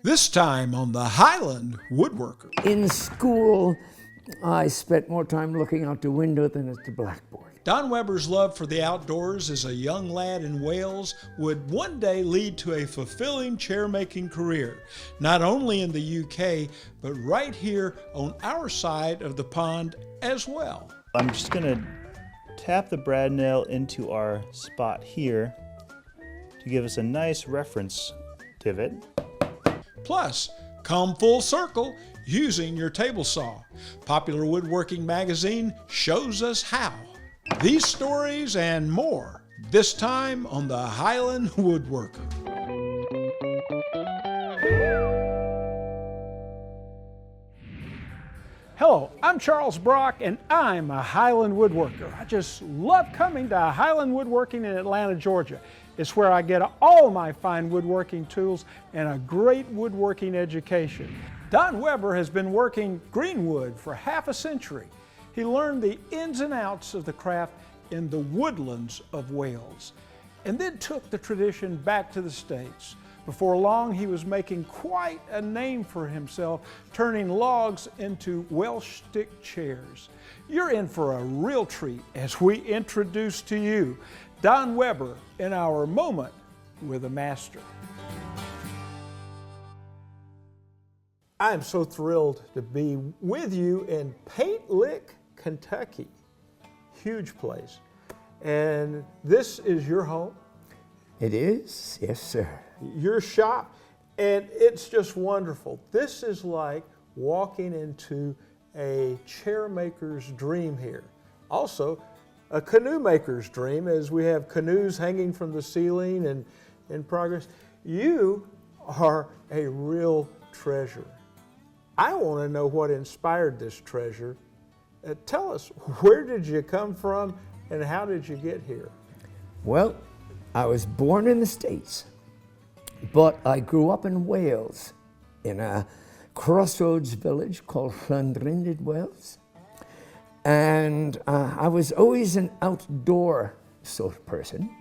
This time on the Highland Woodworker. In school, I spent more time looking out the window than at the blackboard. Don Weber's love for the outdoors as a young lad in Wales would one day lead to a fulfilling chairmaking career, not only in the UK, but right here on our side of the pond as well. I'm just going to tap the brad nail into our spot here to give us a nice reference divot. Plus, come full circle using your table saw. Popular Woodworking Magazine shows us how. These stories and more, this time on the Highland Woodworker. Hello, I'm Charles Brock and I'm a Highland Woodworker. I just love coming to Highland Woodworking in Atlanta, Georgia. It's where I get all my fine woodworking tools and a great woodworking education. Don Weber has been working greenwood for half a century. He learned the ins and outs of the craft in the woodlands of Wales and then took the tradition back to the States. Before long, he was making quite a name for himself, turning logs into Welsh stick chairs. You're in for a real treat as we introduce to you Don Weber in our Moment with a Master. I'm so thrilled to be with you in Paint Lick, Kentucky. Huge place. And this is your home? It is, yes sir. Your shop, and it's just wonderful. This is like walking into a chair maker's dream here. Also, a canoe maker's dream, as we have canoes hanging from the ceiling and in progress. You are a real treasure. I want to know what inspired this treasure. Tell us, where did you come from and how did you get here? Well, I was born in the States, but I grew up in Wales, in a crossroads village called Llandrindid, Wales. And I was always an outdoor sort of person.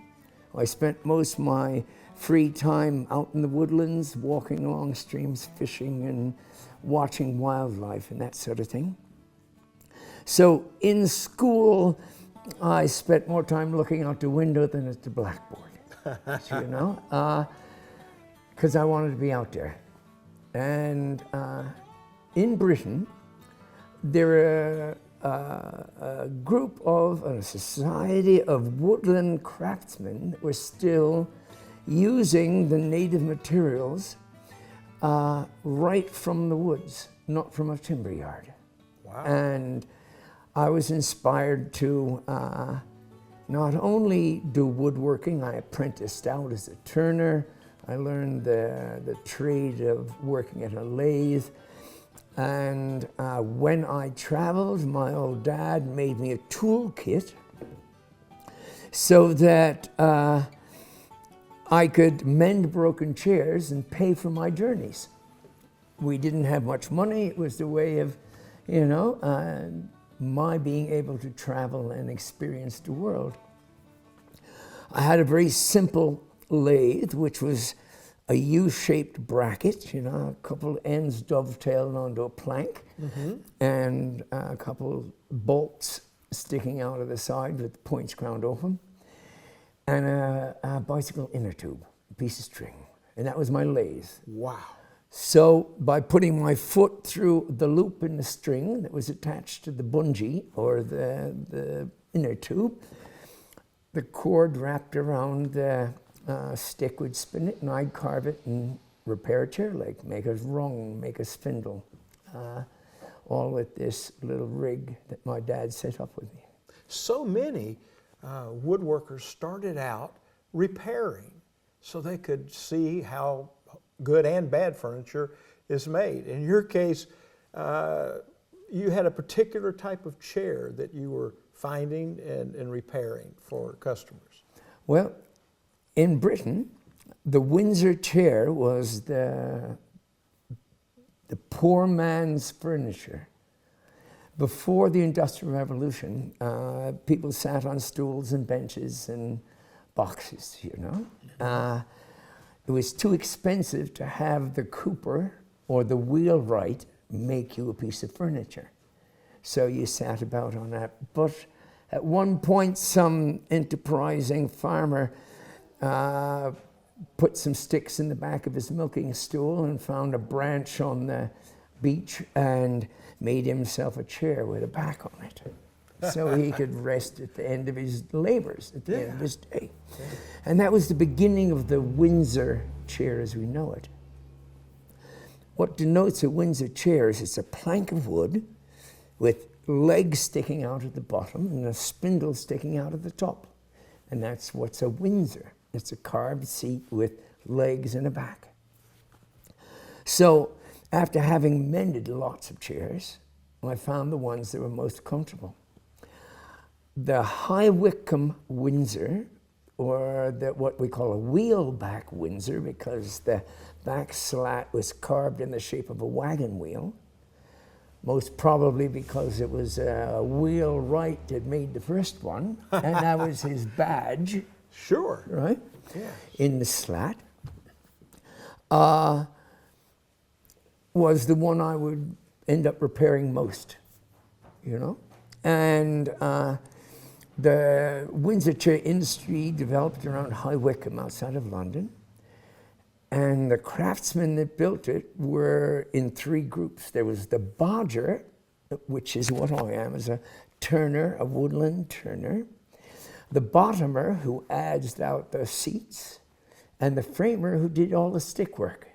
I spent most of my free time out in the woodlands, walking along streams, fishing and watching wildlife and that sort of thing. So in school, I spent more time looking out the window than at the blackboard, you know, because I wanted to be out there. And in Britain, there are a group of, a society of woodland craftsmen that were still using the native materials right from the woods, not from a timber yard. Wow. And I was inspired to not only do woodworking, I apprenticed out as a turner. I learned the trade of working at a lathe. And when I traveled, my old dad made me a toolkit so that I could mend broken chairs and pay for my journeys. We didn't have much money. It was the way of, you know, my being able to travel and experience the world. I had a very simple lathe, which was a U-shaped bracket, you know, a couple ends dovetailed onto a plank, and a couple bolts sticking out of the side with the points ground off them, and a bicycle inner tube, a piece of string, and that was my lathe. Wow. So by putting my foot through the loop in the string that was attached to the bungee or the inner tube, the cord wrapped around the stick would spin it and I'd carve it and repair a chair leg, make a rung, make a spindle, all with this little rig that my dad set up with me. So many woodworkers started out repairing so they could see how good and bad furniture is made. In your case, you had a particular type of chair that you were finding and repairing for customers. Well, in Britain, the Windsor chair was the poor man's furniture. Before the Industrial Revolution, people sat on stools and benches and boxes, you know. it was too expensive to have the cooper or the wheelwright make you a piece of furniture. So you sat about on that. But at one point, some enterprising farmer put some sticks in the back of his milking stool and found a branch on the beach and made himself a chair with a back on it. So he could rest at the end of his labors, at the end of his day. Yeah. And that was the beginning of the Windsor chair as we know it. What denotes a Windsor chair is it's a plank of wood with legs sticking out at the bottom and a spindle sticking out at the top. And that's what's a Windsor. It's a carved seat with legs and a back. So after having mended lots of chairs, I found the ones that were most comfortable. The High Wycombe Windsor, or what we call a wheel back Windsor, because the back slat was carved in the shape of a wagon wheel, most probably because it was a wheelwright that made the first one, and that was his badge. Sure. Right? Yeah. In the slat, was the one I would end up repairing most, you know? And the Windsor chair industry developed around High Wycombe outside of London. And the craftsmen that built it were in three groups. There was the Bodger, which is what I am, as a turner, a woodland turner. The bottomer, who adds out the seats, and the framer, who did all the stick work.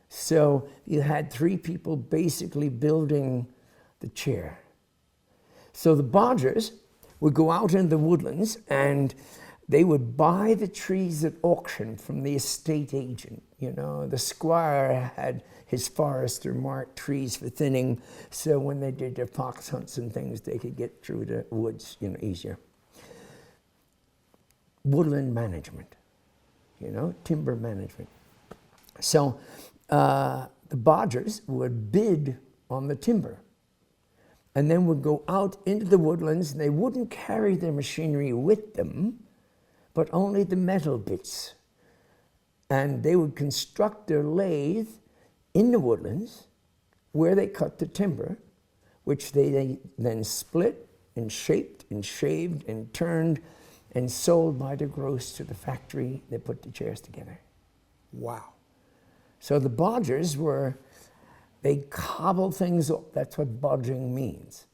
So you had three people basically building the chair. So the Bodgers would go out in the woodlands and they would buy the trees at auction from the estate agent. You know, the squire had his forester mark trees for thinning, so when they did their fox hunts and things, they could get through the woods, you know, easier. Woodland management, you know, timber management. So the Bodgers would bid on the timber and then would go out into the woodlands, and they wouldn't carry their machinery with them, but only the metal bits. And they would construct their lathe in the woodlands where they cut the timber, which they then split and shaped and shaved and turned and sold by the gross to the factory that put the chairs together. Wow. So the bodgers they cobble things up. That's what bodging means.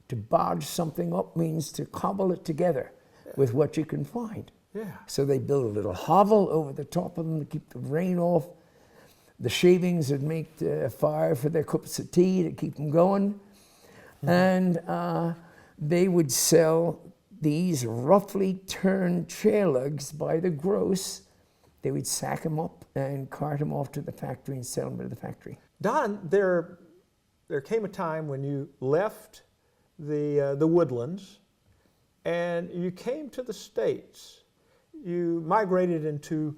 To bodge something up means to cobble it together with what you can find. Yeah. So they build a little hovel over the top of them to keep the rain off. The shavings would make the fire for their cups of tea to keep them going. Mm-hmm. And they would sell these roughly turned chair legs by the gross. They would sack them up and cart them off to the factory and sell them to the factory. Don, there came a time when you left the woodlands and you came to the States. You migrated into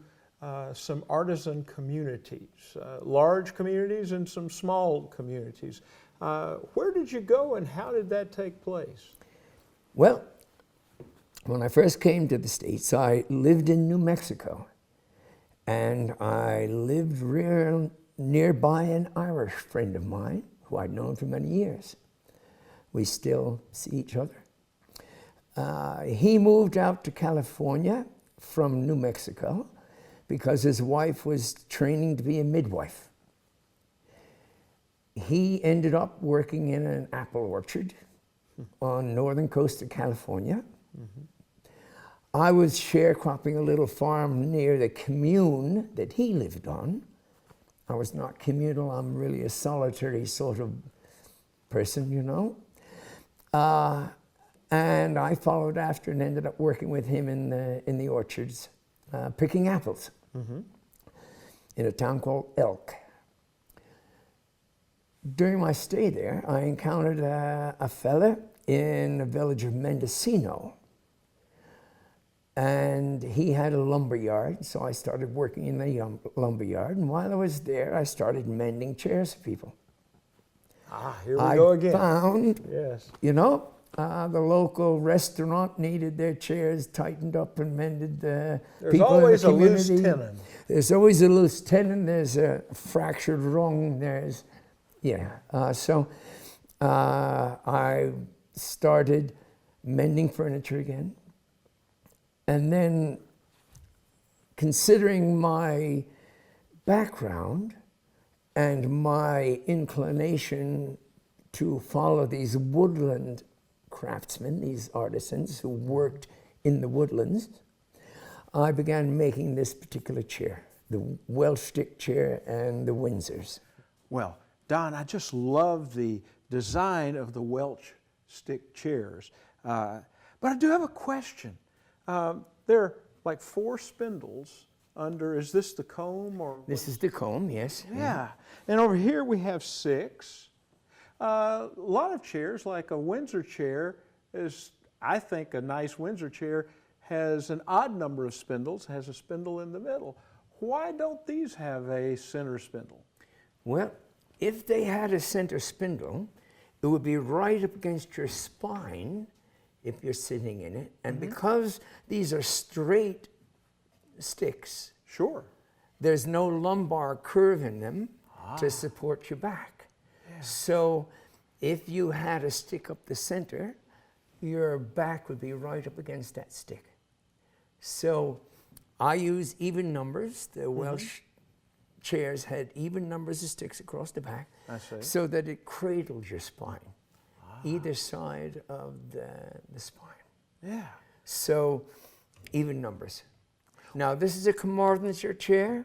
some artisan communities, large communities and some small communities. Where did you go and how did that take place? Well, when I first came to the States, I lived in New Mexico. And I lived real nearby an Irish friend of mine who I'd known for many years. We still see each other. He moved out to California from New Mexico because his wife was training to be a midwife. He ended up working in an apple orchard on northern coast of California. Mm-hmm. I was sharecropping a little farm near the commune that he lived on. I was not communal, I'm really a solitary sort of person, you know. And I followed after and ended up working with him in the orchards, picking apples in a town called Elk. During my stay there, I encountered a fella in the village of Mendocino. And he had a lumber yard, so I started working in the lumber yard. And while I was there, I started mending chairs for people. Ah, here we go again. I found, yes, you know, The local restaurant needed their chairs tightened up and mended. There's People always in the a loose community, tenon. There's always a loose tenon. There's a fractured rung. There's, so I started mending furniture again. And then, considering my background and my inclination to follow these woodland craftsmen, these artisans who worked in the woodlands, I began making this particular chair, the Welsh stick chair and the Windsors. Well, Don, I just love the design of the Welsh stick chairs. But I do have a question. There are like 4 spindles under, is this the comb? Or This is the comb, yes. Yeah. And over here we have 6. A lot of chairs, like a Windsor chair, is, I think a nice Windsor chair has an odd number of spindles, has a spindle in the middle. Why don't these have a center spindle? Well, if they had a center spindle, it would be right up against your spine if you're sitting in it. And because these are straight sticks, Sure. there's no lumbar curve in them to support your back. Yeah. So if you had a stick up the center, your back would be right up against that stick. So I use even numbers. The Welsh chairs had even numbers of sticks across the back, I see. so that it cradles your spine, either side of the spine. Yeah. So even numbers. Now this is a Carmarthenshire chair,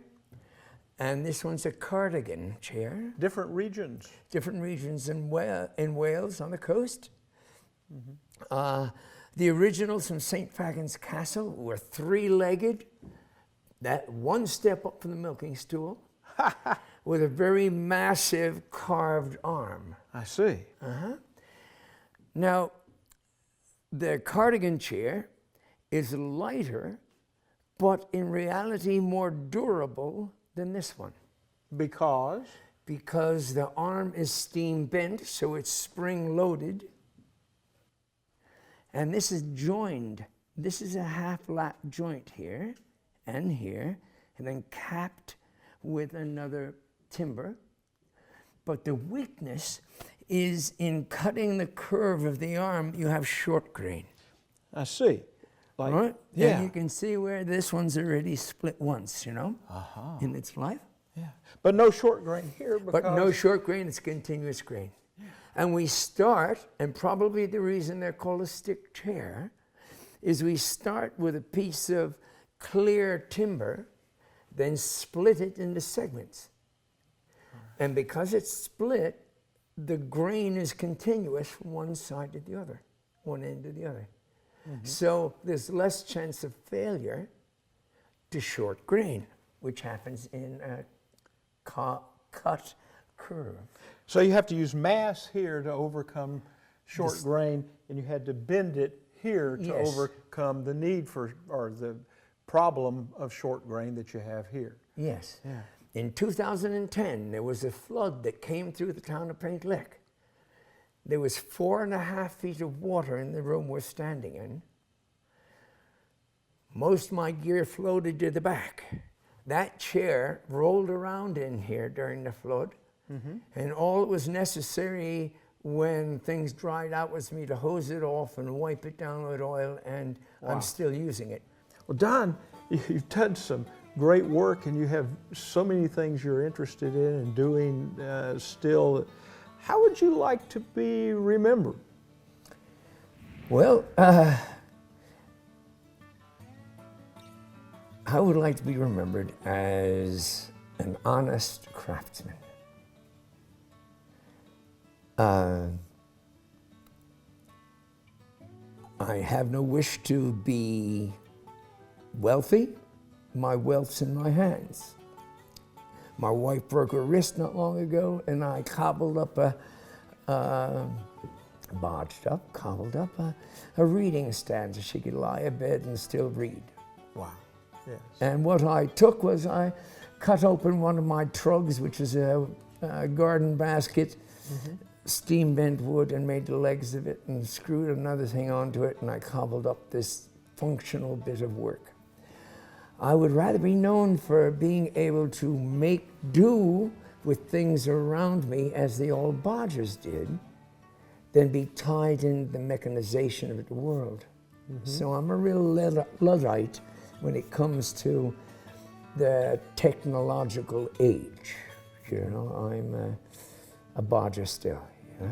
and this one's a cardigan chair. Different regions. Different regions in Wales on the coast. The originals from St. Fagan's Castle were 3-legged, that one step up from the milking stool, with a very massive carved arm. I see. Now, the cardigan chair is lighter, but in reality more durable than this one. Because? Because the arm is steam bent, so it's spring loaded. And this is joined. This is a half lap joint here, and then capped with another timber. But the weakness is in cutting the curve of the arm, you have short grain. I see. Like, Right? Yeah. And you can see where this one's already split once, in its life. Yeah. But no short grain here because... But no short grain, it's continuous grain. And we start, and probably the reason they're called a stick chair, is we start with a piece of clear timber, then split it into segments. And because it's split, the grain is continuous from one side to the other, one end to the other. So there's less chance of failure to short grain, which happens in a cut curve. So you have to use mass here to overcome short grain, and you had to bend it here to overcome the need for, or the problem of short grain that you have here. Yes. Yeah. In 2010, there was a flood that came through the town of Paint Lick. There was 4.5 feet of water in the room we're standing in. Most of my gear floated to the back. That chair rolled around in here during the flood, and all that was necessary when things dried out was me to hose it off and wipe it down with oil, and I'm still using it. Well, Don, you've done some great work, and you have so many things you're interested in and doing still. How would you like to be remembered? Well, I would like to be remembered as an honest craftsman. I have no wish to be wealthy. My wealth's in my hands. My wife broke her wrist not long ago, and I cobbled up a reading stand so she could lie abed and still read. Wow. Yes. And what I took was I cut open one of my trugs, which is a garden basket, steam bent wood and made the legs of it and screwed another thing onto it, and I cobbled up this functional bit of work. I would rather be known for being able to make do with things around me as the old Bodgers did than be tied in the mechanization of the world. So I'm a real Luddite when it comes to the technological age. You know, I'm a Bodger still. Yeah?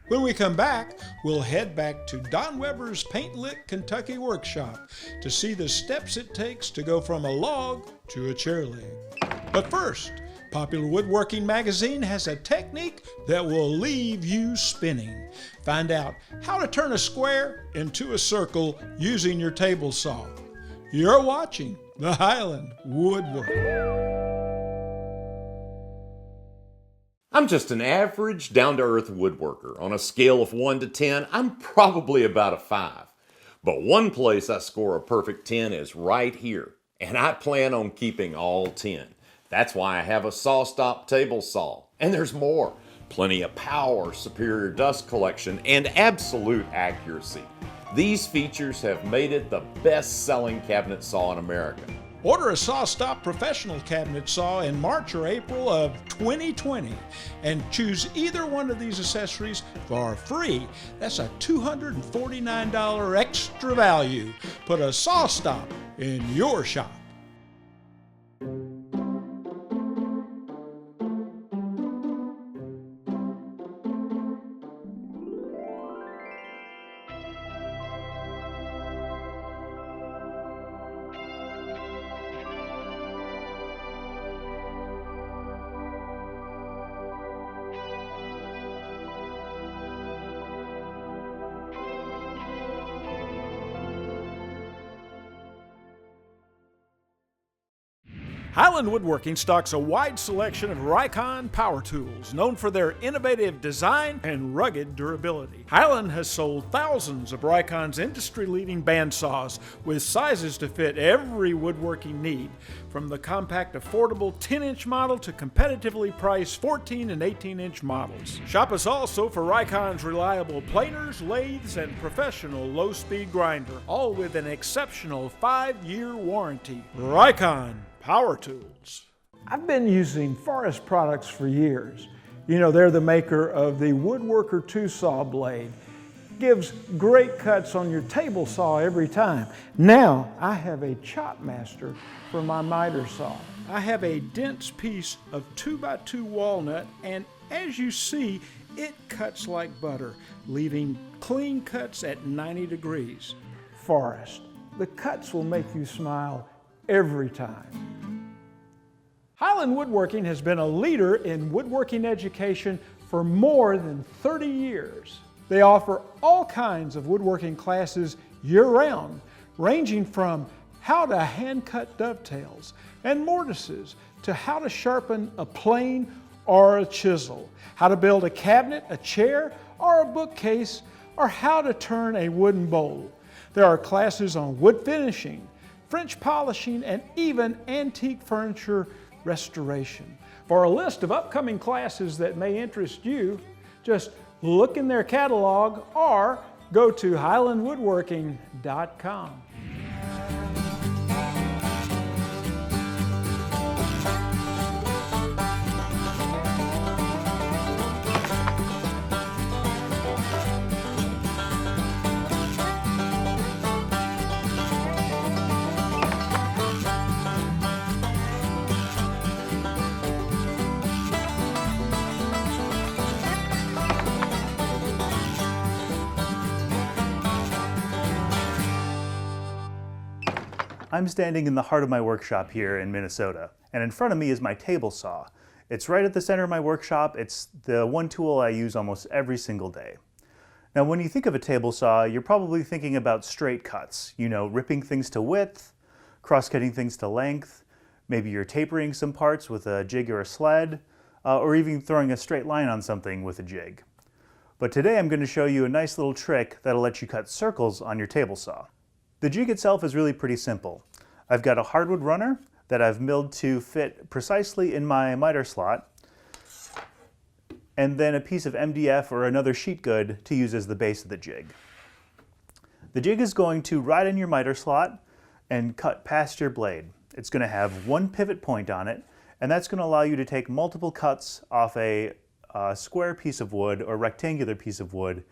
When we come back, we'll head back to Don Weber's Paint Lick Kentucky workshop to see the steps it takes to go from a log to a chair leg. But first, Popular Woodworking Magazine has a technique that will leave you spinning. Find out how to turn a square into a circle using your table saw. You're watching the Highland Woodworker. I'm just an average, down-to-earth woodworker. On a scale of 1 to 10, I'm probably about a 5. But one place I score a perfect 10 is right here, and I plan on keeping all 10. That's why I have a saw-stop table saw. And there's more. Plenty of power, superior dust collection, and absolute accuracy. These features have made it the best-selling cabinet saw in America. Order a Saw-Stop professional cabinet saw in March or April of 2020 and choose either one of these accessories for free. That's a $249 extra value. Put a Saw-Stop in your shop. Highland Woodworking stocks a wide selection of Rikon power tools, known for their innovative design and rugged durability. Highland has sold thousands of Rikon's industry-leading bandsaws with sizes to fit every woodworking need, from the compact affordable 10-inch model to competitively priced 14 and 18-inch models. Shop us also for Rikon's reliable planers, lathes, and professional low-speed grinder, all with an exceptional 5-year warranty. Rikon Power Tools. I've been using Forest products for years. You know, they're the maker of the Woodworker 2 saw blade. Gives great cuts on your table saw every time. Now I have a chop master for my miter saw. I have a dense piece of 2x2 walnut, and as you see, it cuts like butter, leaving clean cuts at 90 degrees. Forest, the cuts will make you smile every time. Highland Woodworking has been a leader in woodworking education for more than 30 years. They offer all kinds of woodworking classes year-round, ranging from how to hand-cut dovetails and mortises to how to sharpen a plane or a chisel, how to build a cabinet, a chair, or a bookcase, or how to turn a wooden bowl. There are classes on wood finishing, French polishing, and even antique furniture restoration. For a list of upcoming classes that may interest you, just look in their catalog or go to highlandwoodworking.com. I'm standing in the heart of my workshop here in Minnesota, and in front of me is my table saw. It's right at the center of my workshop. It's the one tool I use almost every single day. Now, when you think of a table saw, you're probably thinking about straight cuts, you know, ripping things to width, cross-cutting things to length, maybe you're tapering some parts with a jig or a sled, or even throwing a straight line on something with a jig. But today I'm going to show you a nice little trick that'll let you cut circles on your table saw. The jig itself is really pretty simple. I've got a hardwood runner, that I've milled to fit precisely in my miter slot, and then a piece of MDF or another sheet good to use as the base of the jig. The jig is going to ride in your miter slot and cut past your blade. It's going to have one pivot point on it, and that's going to allow you to take multiple cuts off a square piece of wood or rectangular piece of wood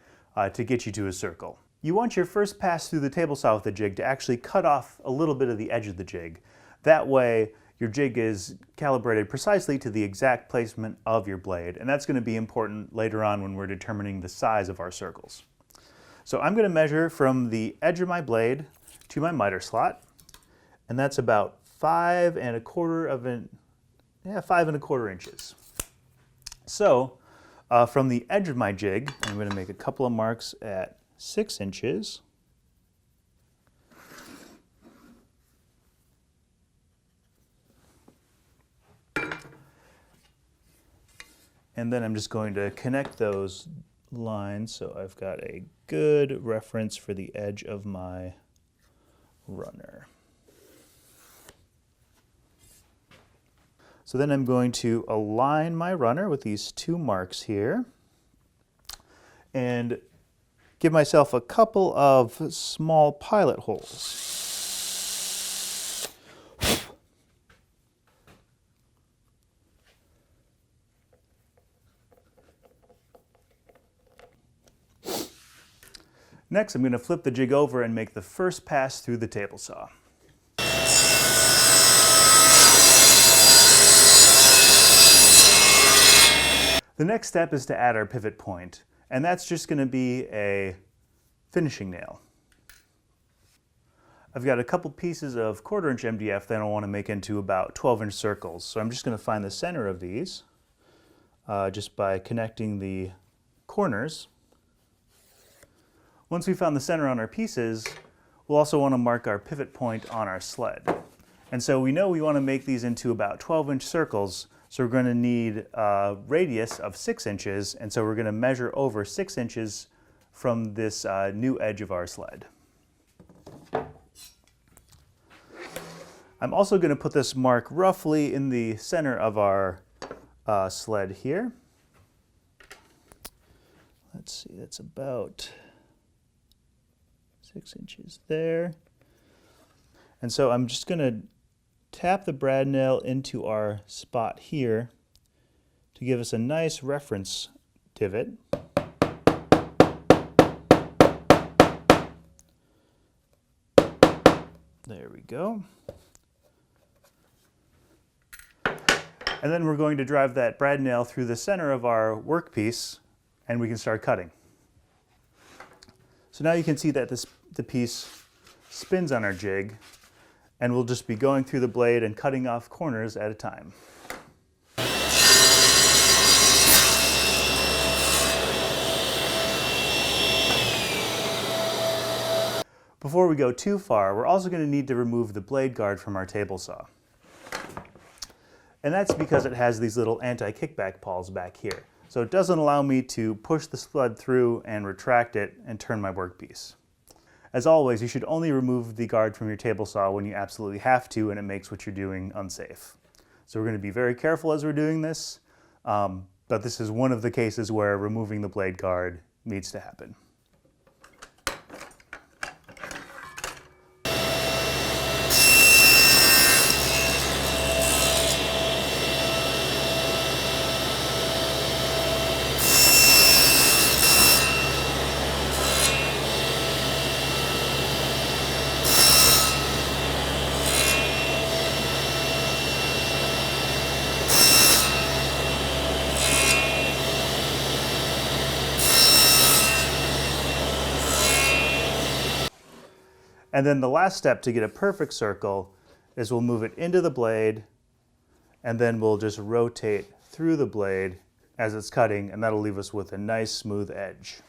to get you to a circle. You want your first pass through the table saw with the jig to actually cut off a little bit of the edge of the jig. That way your jig is calibrated precisely to the exact placement of your blade, and that's going to be important later on when we're determining the size of our circles. So I'm going to measure from the edge of my blade to my miter slot, and that's about 5 1/4 inches. So from the edge of my jig, I'm going to make a couple of marks at 6 inches. And then I'm just going to connect those lines so I've got a good reference for the edge of my runner. So then I'm going to align my runner with these 2 marks here and give myself a couple of small pilot holes. Next, I'm going to flip the jig over and make the first pass through the table saw. The next step is to add our pivot point, and that's just going to be a finishing nail. I've got a couple pieces of 1/4 inch MDF that I want to make into about 12-inch circles, so I'm just going to find the center of these just by connecting the corners. Once we've found the center on our pieces, we'll also want to mark our pivot point on our sled. And so we know we want to make these into about 12-inch circles, so we're going to need a radius of 6 inches, and so we're going to measure over 6 inches from this new edge of our sled. I'm also going to put this mark roughly in the center of our sled here. Let's see, that's about 6 inches there. And so I'm just going to tap the brad nail into our spot here to give us a nice reference divot. There we go. And then we're going to drive that brad nail through the center of our workpiece, and we can start cutting. So now you can see that the piece spins on our jig, and we'll just be going through the blade and cutting off corners at a time. Before we go too far, we're also going to need to remove the blade guard from our table saw. And that's because it has these little anti-kickback pawls back here. So it doesn't allow me to push the sled through and retract it and turn my workpiece. As always, you should only remove the guard from your table saw when you absolutely have to and it makes what you're doing unsafe. So we're going to be very careful as we're doing this, but this is one of the cases where removing the blade guard needs to happen. And then the last step to get a perfect circle is we'll move it into the blade, and then we'll just rotate through the blade as it's cutting, and that'll leave us with a nice smooth edge.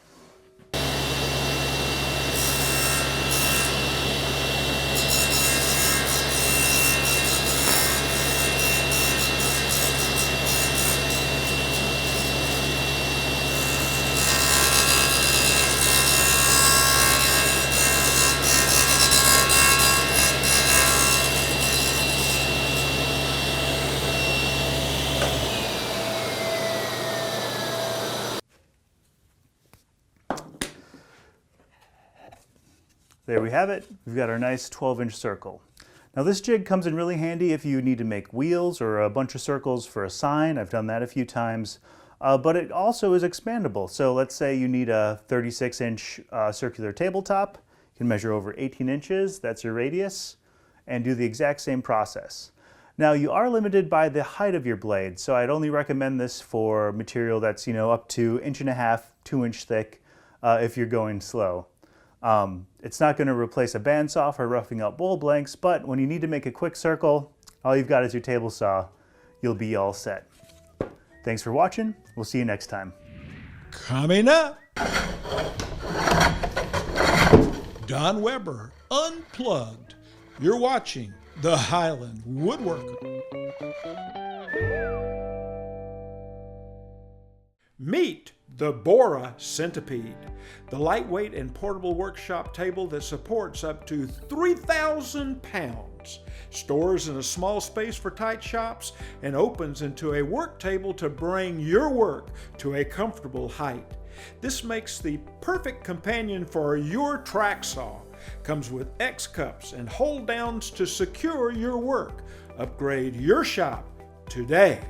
There we have it. We've got our nice 12-inch circle. Now this jig comes in really handy if you need to make wheels or a bunch of circles for a sign. I've done that a few times. But it also is expandable. So let's say you need a 36-inch circular tabletop. You can measure over 18 inches, that's your radius, and do the exact same process. Now you are limited by the height of your blade, so I'd only recommend this for material that's up to 1.5 inches, 2 inch thick if you're going slow. It's not going to replace a bandsaw for roughing out bowl blanks, but when you need to make a quick circle, all you've got is your table saw. You'll be all set. Thanks for watching. We'll see you next time. Coming up, Don Weber, Unplugged. You're watching the Highland Woodworker. Meet the Bora Centipede, the lightweight and portable workshop table that supports up to 3,000 pounds, stores in a small space for tight shops, and opens into a work table to bring your work to a comfortable height. This makes the perfect companion for your track saw. Comes with X cups and hold downs to secure your work. Upgrade your shop today.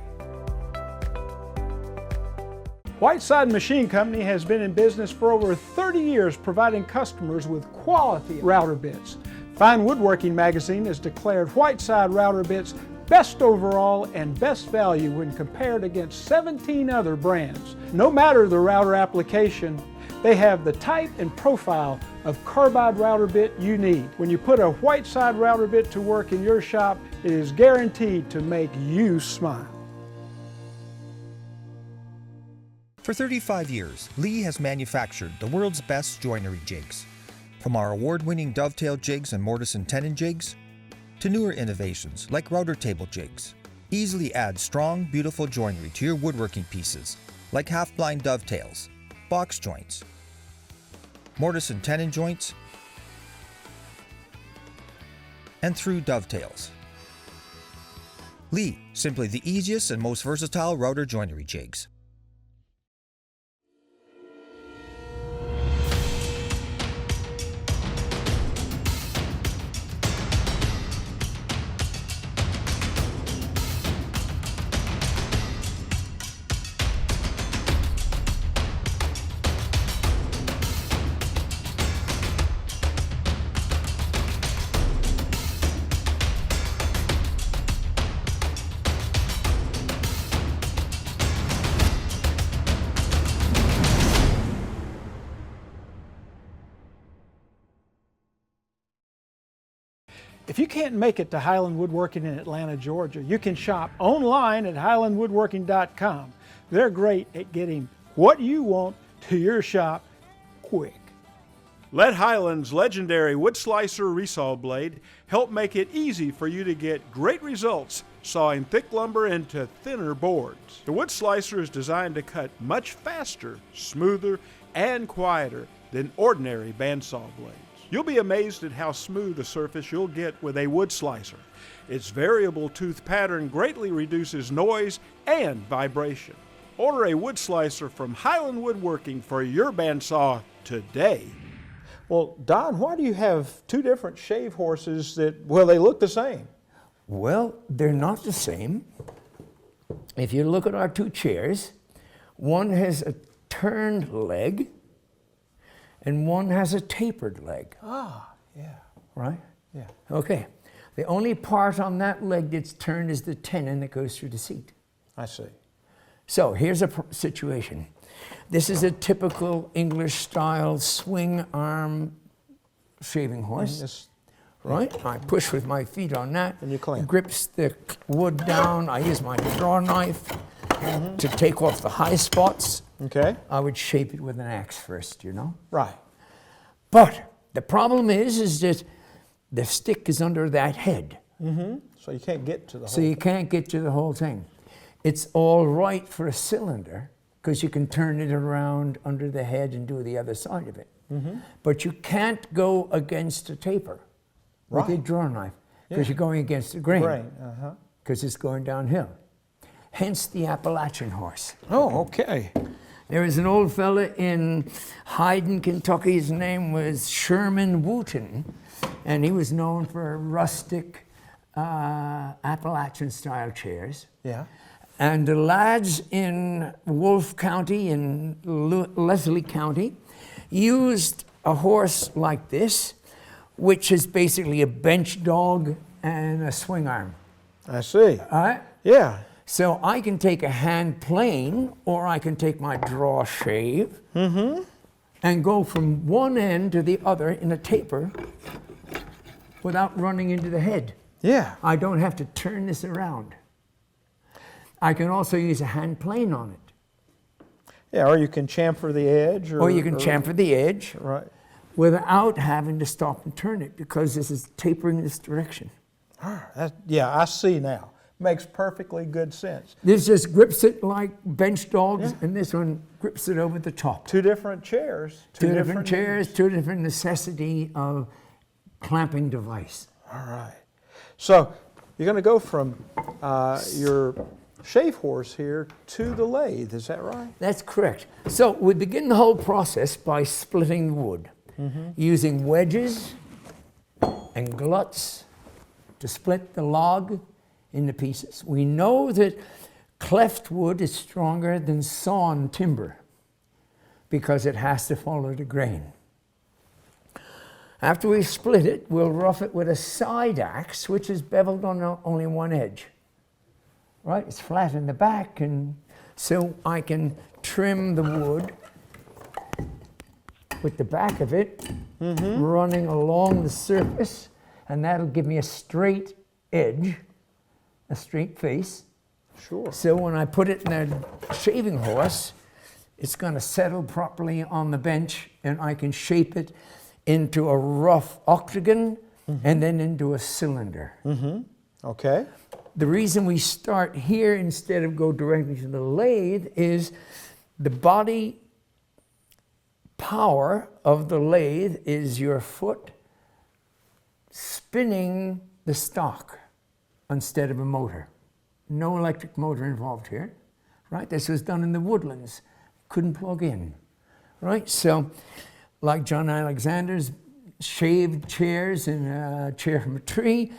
Whiteside Machine Company has been in business for over 30 years, providing customers with quality router bits. Fine Woodworking Magazine has declared Whiteside router bits best overall and best value when compared against 17 other brands. No matter the router application, they have the type and profile of carbide router bit you need. When you put a Whiteside router bit to work in your shop, it is guaranteed to make you smile. For 35 years, Lee has manufactured the world's best joinery jigs. From our award-winning dovetail jigs and mortise and tenon jigs, to newer innovations like router table jigs. Easily add strong, beautiful joinery to your woodworking pieces, like half-blind dovetails, box joints, mortise and tenon joints, and through dovetails. Lee, simply the easiest and most versatile router joinery jigs. If you can't make it to Highland Woodworking in Atlanta, Georgia, you can shop online at highlandwoodworking.com. They're great at getting what you want to your shop quick. Let Highland's legendary wood slicer resaw blade help make it easy for you to get great results sawing thick lumber into thinner boards. The wood slicer is designed to cut much faster, smoother, and quieter than ordinary bandsaw blades. You'll be amazed at how smooth a surface you'll get with a wood slicer. Its variable tooth pattern greatly reduces noise and vibration. Order a wood slicer from Highland Woodworking for your bandsaw today. Well, Don, why do you have two different shave horses that, well, they look the same? Well, they're not the same. If you look at our two chairs, one has a turned leg and one has a tapered leg. Ah, yeah. Right? Yeah. Okay. The only part on that leg that's turned is the tenon that goes through the seat. I see. So here's a situation. This is a typical English style swing arm shaving horse. Right? I push with my feet on that. And you clean. It grips the wood down. I use my draw knife to take off the high spots. Okay. I would shape it with an axe first, you know? Right. But the problem is that the stick is under that head. So you can't get to the whole So you can't get to the whole thing. It's all right for a cylinder because you can turn it around under the head and do the other side of it. But you can't go against a taper with a draw knife because you're going against the grain because it's going downhill. Hence the Appalachian horse. Oh, okay. There was an old fella in Hyden, Kentucky. His name was Sherman Wooten, and he was known for rustic Appalachian-style chairs. Yeah. And the lads in Wolfe County, in Leslie County, used a horse like this, which is basically a bench dog and a swing arm. I see. All right? Yeah. So I can take a hand plane, or I can take my draw shave and go from one end to the other in a taper without running into the head. Yeah. I don't have to turn this around. I can also use a hand plane on it. Yeah, or you can chamfer the edge. Or you can chamfer the edge Right. without having to stop and turn it, because this is tapering this direction. Yeah, I see now. Makes perfectly good sense. This just grips it like bench dogs, and this one grips it over the top. Two different chairs. Two different chairs, two different necessity of clamping device. All right. So you're going to go from your shave horse here to the lathe, is that right? That's correct. So we begin the whole process by splitting the wood, using wedges and gluts to split the log into pieces. We know that cleft wood is stronger than sawn timber because it has to follow the grain. After we split it, we'll rough it with a side axe, which is beveled on only one edge. Right, it's flat in the back, and so I can trim the wood with the back of it running along the surface, and that'll give me a straight edge, a straight face. Sure. So when I put it in a shaving horse, it's going to settle properly on the bench, and I can shape it into a rough octagon and then into a cylinder. Okay. The reason we start here instead of go directly to the lathe is the body power of the lathe is your foot spinning the stock instead of a motor. No electric motor involved here, right? This was done in the woodlands. Couldn't plug in, right? So, like John Alexander's shaved chairs in a chair from a tree,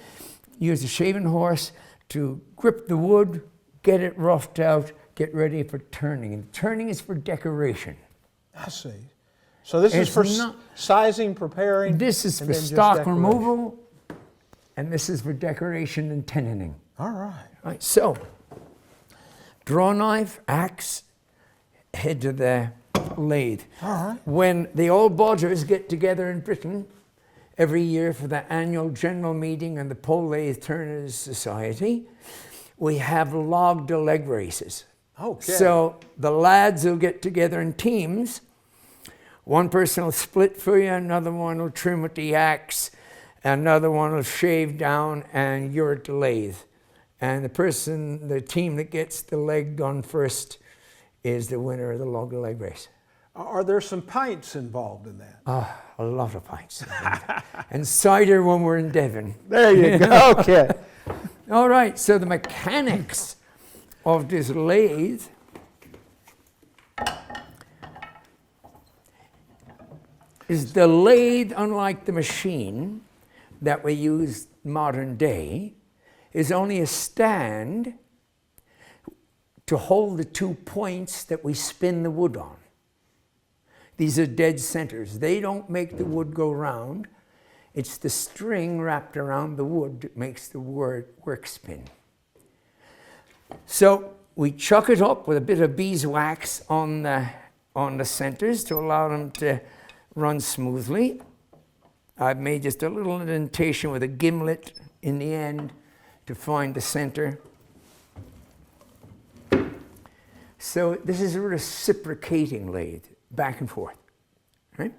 use a shaving horse to grip the wood, get it roughed out, get ready for turning. And turning is for decoration. I see. So this is It's for not- sizing, preparing. This is and for then just stock decoration. removal, and this is for decoration and tenoning. All right. Right, so, draw knife, axe, head to the lathe. All right. When the old Bodgers get together in Britain every year for the annual general meeting and the Pole Lathe Turners Society, we have logged leg races. Okay. So the lads will get together in teams. One person will split for you, another one will trim with the axe, another one will shave down, and you're at the lathe. And the team that gets the leg done first is the winner of the log leg race. Are there some pints involved in that? A lot of pints. And cider when we're in Devon. There you go. Okay. All right, so the mechanics of this lathe is the lathe, unlike the machine that we use modern day, is only a stand to hold the 2 points that we spin the wood on. These are dead centers. They don't make the wood go round. It's the string wrapped around the wood that makes the work spin. So we chuck it up with a bit of beeswax on the centers to allow them to run smoothly. I've made just a little indentation with a gimlet in the end to find the center. So this is a reciprocating lathe, back and forth, right?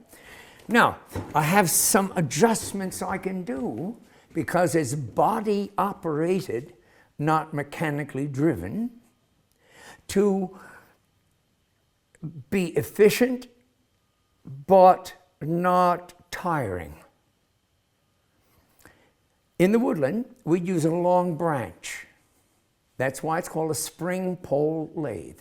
Now, I have some adjustments I can do because it's body operated, not mechanically driven, to be efficient, but not tiring. In the woodland, we use a long branch. That's why it's called a spring pole lathe.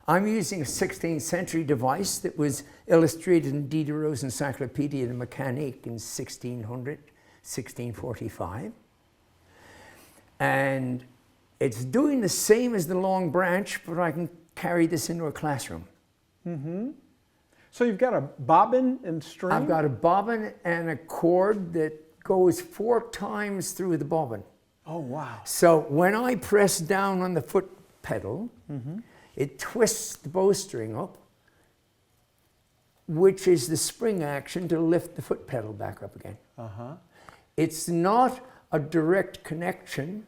I'm using a 16th century device that was illustrated in Diderot's Encyclopedia de Mécanique in 1645. And it's doing the same as the long branch, but I can carry this into a classroom. So you've got a bobbin and string? I've got a bobbin and a cord that goes 4 times through the bobbin. Oh, wow. So when I press down on the foot pedal, it twists the bowstring up, which is the spring action to lift the foot pedal back up again. It's not a direct connection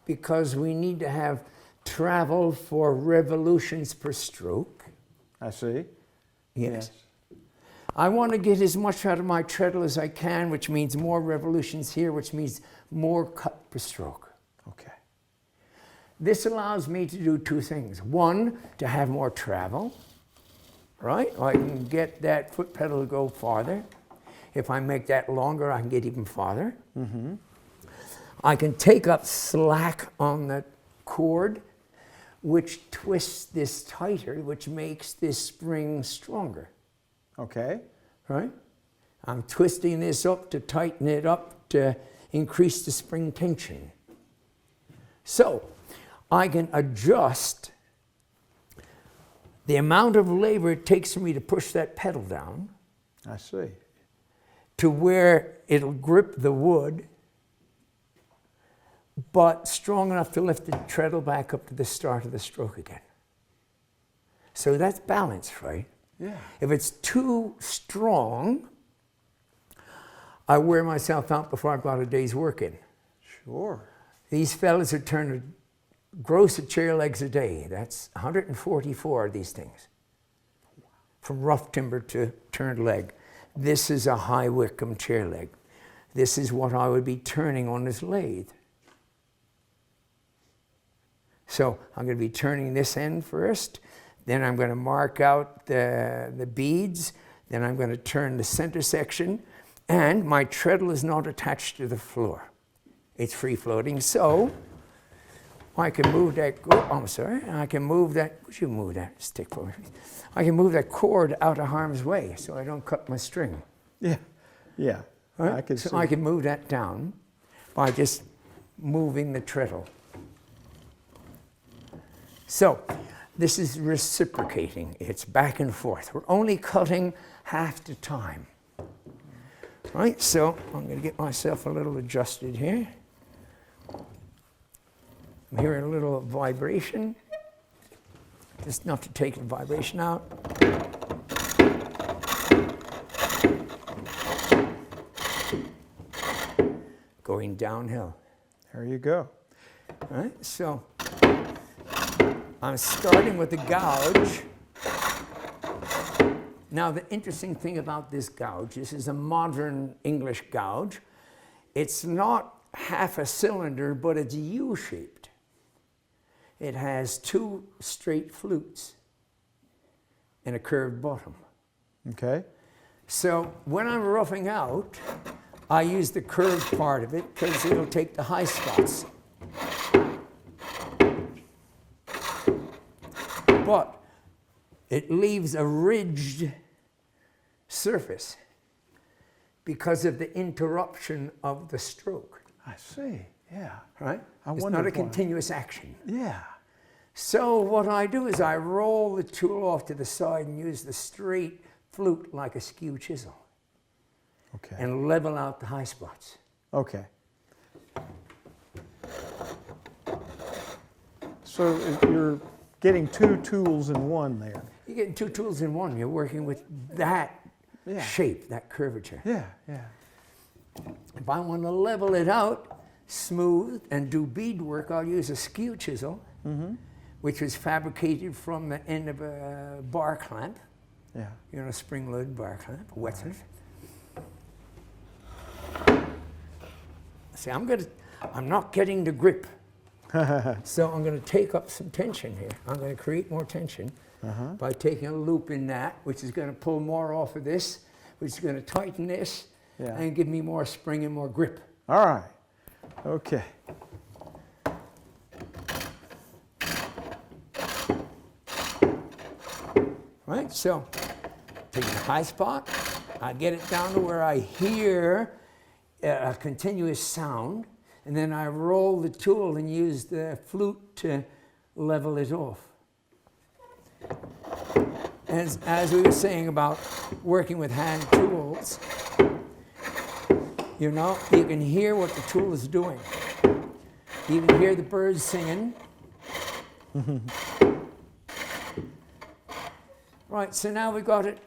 because we need to have travel for revolutions per stroke. I see. Yes. I want to get as much out of my treadle as I can, which means more revolutions here, which means more cut per stroke. Okay. This allows me to do 2 things. One, to have more travel, right? I can get that foot pedal to go farther. If I make that longer, I can get even farther. I can take up slack on the cord, which twists this tighter, which makes this spring stronger. Okay. Right? I'm twisting this up to tighten it up to increase the spring tension. So I can adjust the amount of labor it takes for me to push that pedal down I see. to where it'll grip the wood, but strong enough to lift the treadle back up to the start of the stroke again. So that's balance, right? Yeah. If it's too strong, I wear myself out before I've got a day's work in. Sure. These fellas are turning gross of chair legs a day. That's 144 of these things. From rough timber to turned leg. This is a high Wickham chair leg. This is what I would be turning on this lathe. So I'm going to be turning this end first, then I'm going to mark out the beads, then I'm going to turn the center section, and my treadle is not attached to the floor. It's free floating, so I can move that, I'm sorry, I can move that, would you move that stick for me? I can move that cord out of harm's way so I don't cut my string. Yeah. Yeah. Right? I can so see. I can move that down by just moving the treadle. So this is reciprocating. It's back and forth. We're only cutting half the time. Right, so I'm going to get myself a little adjusted here. I'm hearing a little vibration. Just not to take the vibration out. Going downhill. There you go. Right, so I'm starting with the gouge. Now the interesting thing about this gouge, this is a modern English gouge. It's not half a cylinder, but it's U-shaped. It has 2 straight flutes and a curved bottom. Okay. So when I'm roughing out, I use the curved part of it because it'll take the high spots. But it leaves a ridged surface because of the interruption of the stroke. I see. Yeah. Right? It's wondered not a why. continuous action. Yeah. So what I do is I roll the tool off to the side and use the straight flute like a skew chisel Okay. and level out the high spots. Okay. So you're getting 2 tools in one there. You're getting 2 tools in one. You're working with that Yeah. shape, that curvature. Yeah. Yeah. If I want to level it out, smooth, and do beadwork, I'll use a skew chisel, which was fabricated from the end of a bar clamp, Yeah. you know, a spring-loaded bar clamp, a wetzer. See, I'm not getting the grip. So I'm going to take up some tension here. I'm going to create more tension by taking a loop in that, which is going to pull more off of this, which is going to tighten this, Yeah. and give me more spring and more grip. All right. Okay. right, so take the high spot, I get it down to where I hear a continuous sound, and then I roll the tool and use the flute to level it off. As we were saying about working with hand tools, you know, you can hear what the tool is doing. You can hear the birds singing. Right, so now we got it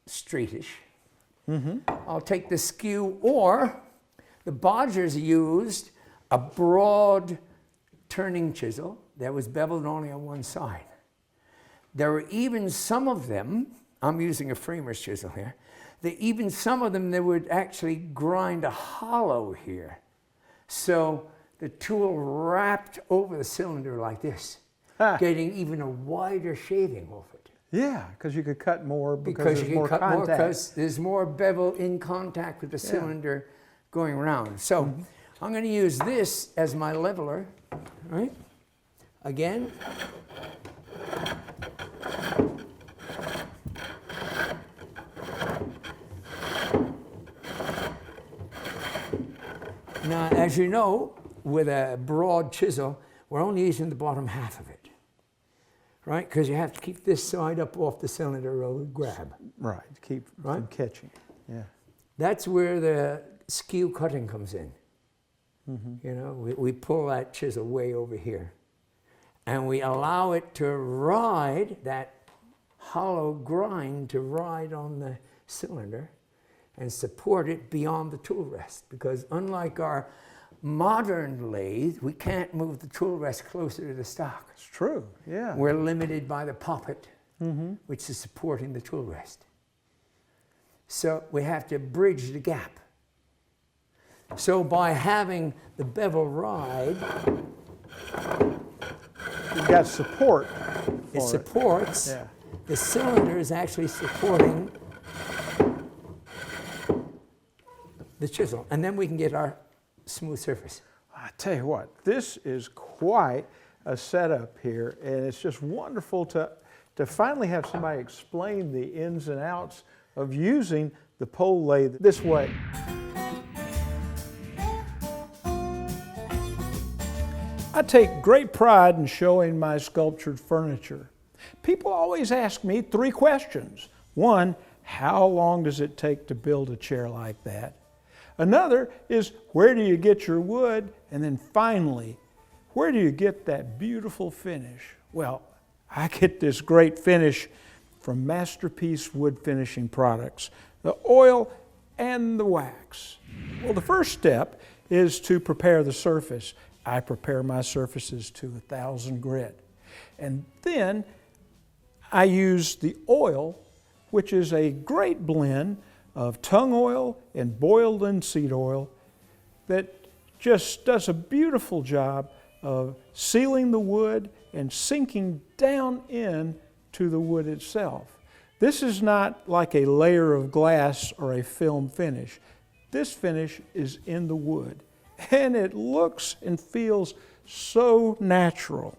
straightish. I'll take the skew, or the Bodgers used a broad turning chisel that was beveled only on one side. There were even some of them, I'm using a framer's chisel here, even some of them that would actually grind a hollow here. So the tool wrapped over the cylinder like this, getting even a wider shaving off it. Yeah, because you could cut more because there's more contact. Because there's more bevel in contact with the cylinder going around. So I'm going to use this as my leveler, right? Again. Now, as you know, with a broad chisel, we're only using the bottom half of it, right? Because you have to keep this side up off the cylinder or grab. Right, to keep from catching. Yeah. That's where the skew cutting comes in. You know, we pull that chisel way over here, and we allow it to ride, that hollow grind to ride on the cylinder and support it beyond the tool rest, because unlike our modern lathe, we can't move the tool rest closer to the stock. It's true, yeah. We're limited by the poppet, which is supporting the tool rest. So we have to bridge the gap. So by having the bevel ride, you've got support. it supports, the cylinder is actually supporting the chisel, and then we can get our smooth surface. I tell you what, this is quite a setup here, and it's just wonderful to finally have somebody explain the ins and outs of using the pole lathe this way. I take great pride in showing my sculptured furniture. People always ask me 3 questions. 1, how long does it take to build a chair like that? Another is, where do you get your wood? And then finally, where do you get that beautiful finish? Well, I get this great finish from Masterpiece Wood Finishing Products, the oil and the wax. Well, the first step is to prepare the surface. I prepare my surfaces to 1,000 grit. And then I use the oil, which is a great blend of tung oil and boiled linseed oil that just does a beautiful job of sealing the wood and sinking down in to the wood itself. This is not like a layer of glass or a film finish. This finish is in the wood, and it looks and feels so natural.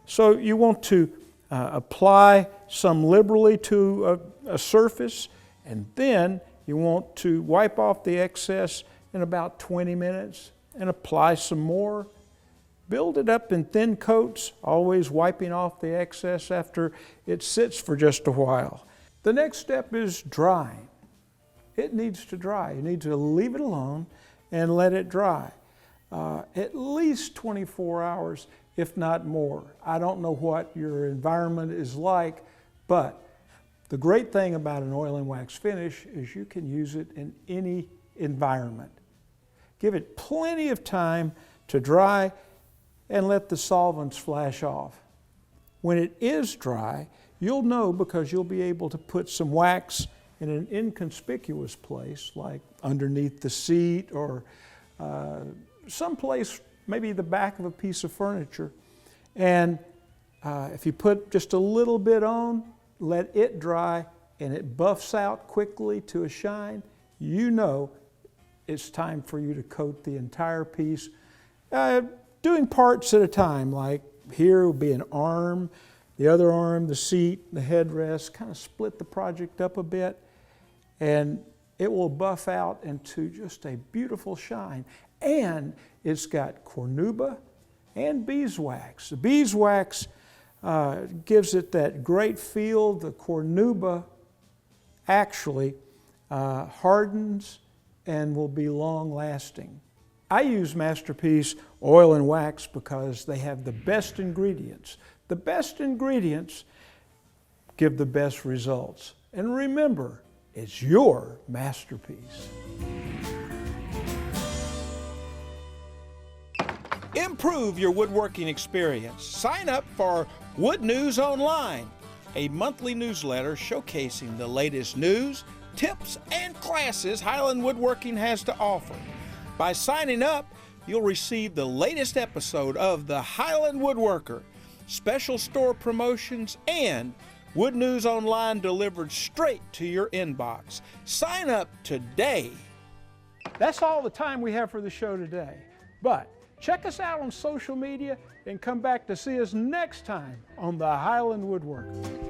So you want to apply some liberally to a surface, and then you want to wipe off the excess in about 20 minutes and apply some more. Build it up in thin coats, always wiping off the excess after it sits for just a while. The next step is drying. It needs to dry. You need to leave it alone and let it dry. At least 24 hours, if not more. I don't know what your environment is like, but the great thing about an oil and wax finish is you can use it in any environment. Give it plenty of time to dry and let the solvents flash off. When it is dry, you'll know because you'll be able to put some wax in an inconspicuous place, like underneath the seat or someplace, maybe the back of a piece of furniture. And if you put just a little bit on, let it dry, and it buffs out quickly to a shine, you know it's time for you to coat the entire piece, doing parts at a time. Like here will be an arm, The other arm, the seat, the headrest, kind of split the project up a bit, and it will buff out into just a beautiful shine. And it's got cornuba and beeswax. The beeswax gives it that great feel. The cornuba actually hardens and will be long lasting. I use Masterpiece oil and wax because they have the best ingredients. The best ingredients give the best results. And remember, it's your masterpiece. Improve your woodworking experience. Sign up for Wood News Online, a monthly newsletter showcasing the latest news, tips, and classes Highland Woodworking has to offer. By signing up, you'll receive the latest episode of the Highland Woodworker, special store promotions, and Wood News Online delivered straight to your inbox. Sign up today. That's all the time we have for the show today. But check us out on social media and come back to see us next time on the Highland Woodworker.